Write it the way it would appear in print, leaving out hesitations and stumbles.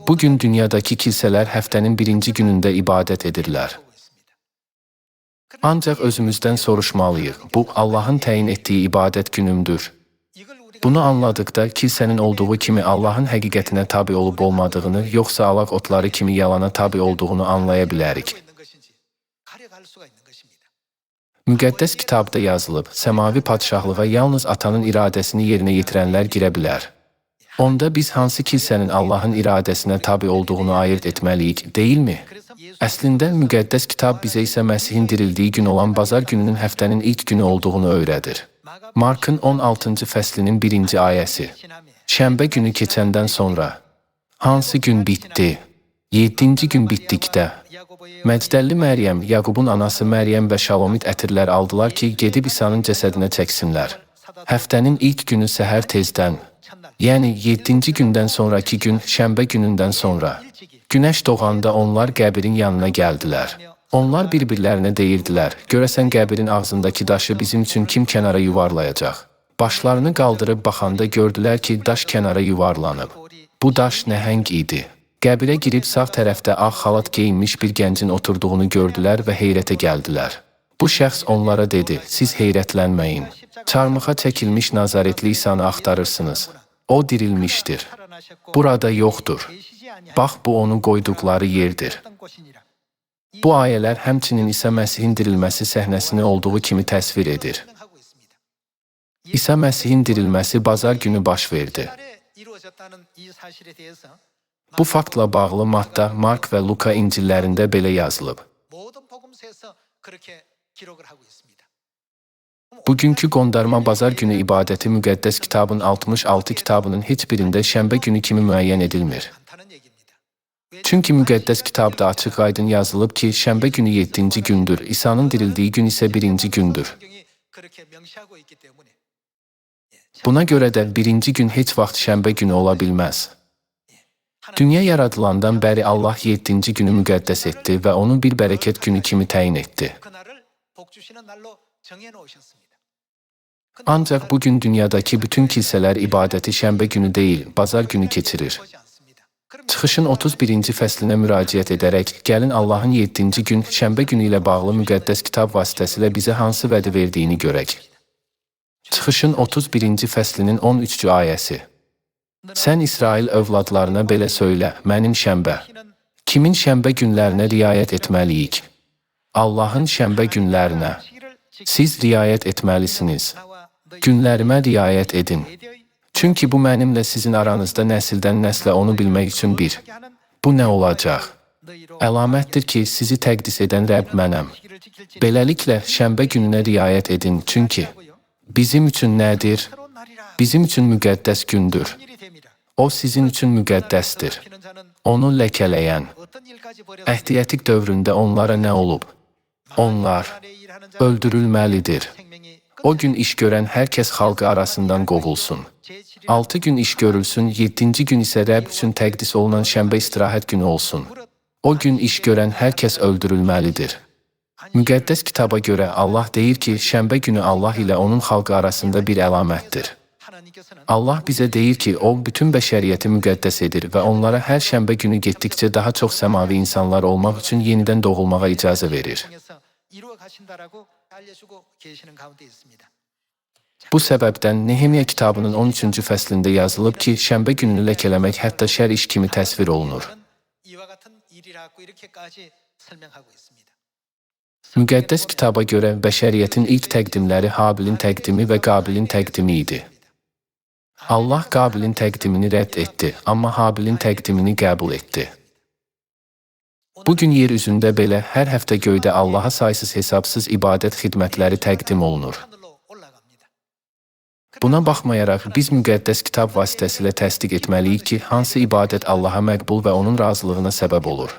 Bugün dünyadakı kilsələr həftənin birinci günündə ibadət edirlər. Ancaq özümüzdən soruşmalıyıq, bu Allahın təyin etdiyi ibadət günümdür. Bunu anladıqda kilsənin olduğu kimi Allahın həqiqətinə tabi olub olmadığını, yoxsa alaq otları kimi yalana tabi olduğunu anlaya bilərik. Müqəddəs kitabda yazılıb, səmavi padşahlığa yalnız atanın iradəsini yerinə yetirənlər girə bilər. Onda biz hansı kilsənin Allahın iradəsinə tabi olduğunu ayırt etməliyik, deyilmi? Əslində, müqəddəs kitab bizə isə Məsihin dirildiyi gün olan bazar gününün həftənin ilk günü olduğunu öyrədir. Markın 16-cı fəslinin 1-ci ayəsi. Şənbə günü keçəndən sonra. Hansı gün bitdi? 7-ci gün bitdikdə. Məcdəlli Məryəm, Yaqubun anası Məryəm və Şalomit ətirlər aldılar ki, gedib İsa'nın cəsədinə çəksinlər. Həftənin ilk günü səhər tezdən. Yəni 7-ci gündən sonraki gün, şənbə günündən sonra. Günəş doğanda onlar qəbrin yanına gəldilər. Onlar bir-birlərinə deyirdilər, görəsən qəbrin ağzındakı daşı bizim üçün kim kənara yuvarlayacaq? Başlarını qaldırıb baxanda gördülər ki, daş kənara yuvarlanıb. Bu daş nəhəng idi. Qəbirə girib sağ tərəfdə ağ xalat geyinmiş bir gəncin oturduğunu gördülər və heyrətə gəldilər. Bu şəxs onlara dedi, siz heyrətlənməyin. Çarmıxa çəkilmiş Nazaretli İsa'nı axtarırsınız. O dirilmişdir. Burada yoxdur. Bax, bu onun qoyduqları yerdir. Bu ayələr həmçinin İsa Məsihin dirilməsi səhnəsini olduğu kimi təsvir edir. İsa Məsihin dirilməsi bazar günü baş verdi. Bu faktla bağlı Matta, Mark və Luka İncillərində belə yazılıb. Bugünkü qondarma bazar günü ibadəti müqəddəs kitabın 66 kitabının heç birində şənbə günü kimi müəyyən edilmir. Çünki müqəddəs kitabda açıq-aydın yazılıb ki, şənbə günü 7-ci gündür, İsa'nın dirildiyi gün isə 1-ci gündür. Buna görə də 1-ci gün heç vaxt şənbə günü ola bilməz. Dünya yaradılandan bəri Allah 7-ci günü müqəddəs etdi və onu bir bərəkət günü kimi təyin etdi. Ancaq bugün dünyadakı bütün kilsələr ibadəti şənbə günü deyil, bazar günü keçirir. Çıxışın 31-ci fəslinə müraciət edərək, gəlin Allahın 7-ci gün, şənbə günü ilə bağlı müqəddəs kitab vasitəsilə bizə hansı vədi verdiyini görək. Çıxışın 31-ci fəslinin 13-cü ayəsi. Sən İsrail övladlarına belə söylə, mənim şənbə. Kimin şənbə günlərinə riayət etməliyik? Allahın şənbə günlərinə. Siz riayət etməlisiniz. Günlərimə riayət edin. Çünki bu mənimlə sizin aranızda nəsildən nəslə onu bilmək üçün bir. Bu nə olacaq? Əlamətdir ki, sizi təqdis edən Rəbb mənəm. Beləliklə, şənbə gününə riayət edin, çünki bizim üçün nədir? Bizim üçün müqəddəs gündür. O sizin üçün müqəddəsdir. Onu ləkələyən. Əhdiyyətik dövründə onlara nə olub? Onlar öldürülməlidir. O gün iş görən hər kəs xalqı arasından qovulsun. 6 gün iş görülsün, 7-ci gün isə Rəbb üçün təqdis olunan şənbə istirahət günü olsun. O gün iş görən hər kəs öldürülməlidir. Müqəddəs kitaba görə Allah deyir ki, şənbə günü Allah ilə onun xalqı arasında bir əlamətdir. Allah bizə deyir ki, o bütün bəşəriyyəti müqəddəs edir və onlara hər şənbə günü getdikcə daha çox səmavi insanlar olmaq üçün yenidən doğulmağa icazə verir. Bu səbəbdən Nehemiya kitabının 13-cü fəslində yazılıb ki, şənbə gününü ləkələmək hətta şər iş kimi təsvir olunur. Müqəddəs kitaba görə bəşəriyyətin ilk təqdimləri Habilin təqdimi və Qabilin təqdimi idi. Allah Qabilin təqdimini rədd etdi, amma Habilin təqdimini qəbul etdi. Bugün yer üzündə belə hər həftə göydə Allaha saysız hesabsız ibadət xidmətləri təqdim olunur. Buna baxmayaraq, biz müqəddəs kitab vasitəsilə təsdiq etməliyik ki, hansı ibadət Allaha məqbul və onun razılığına səbəb olur.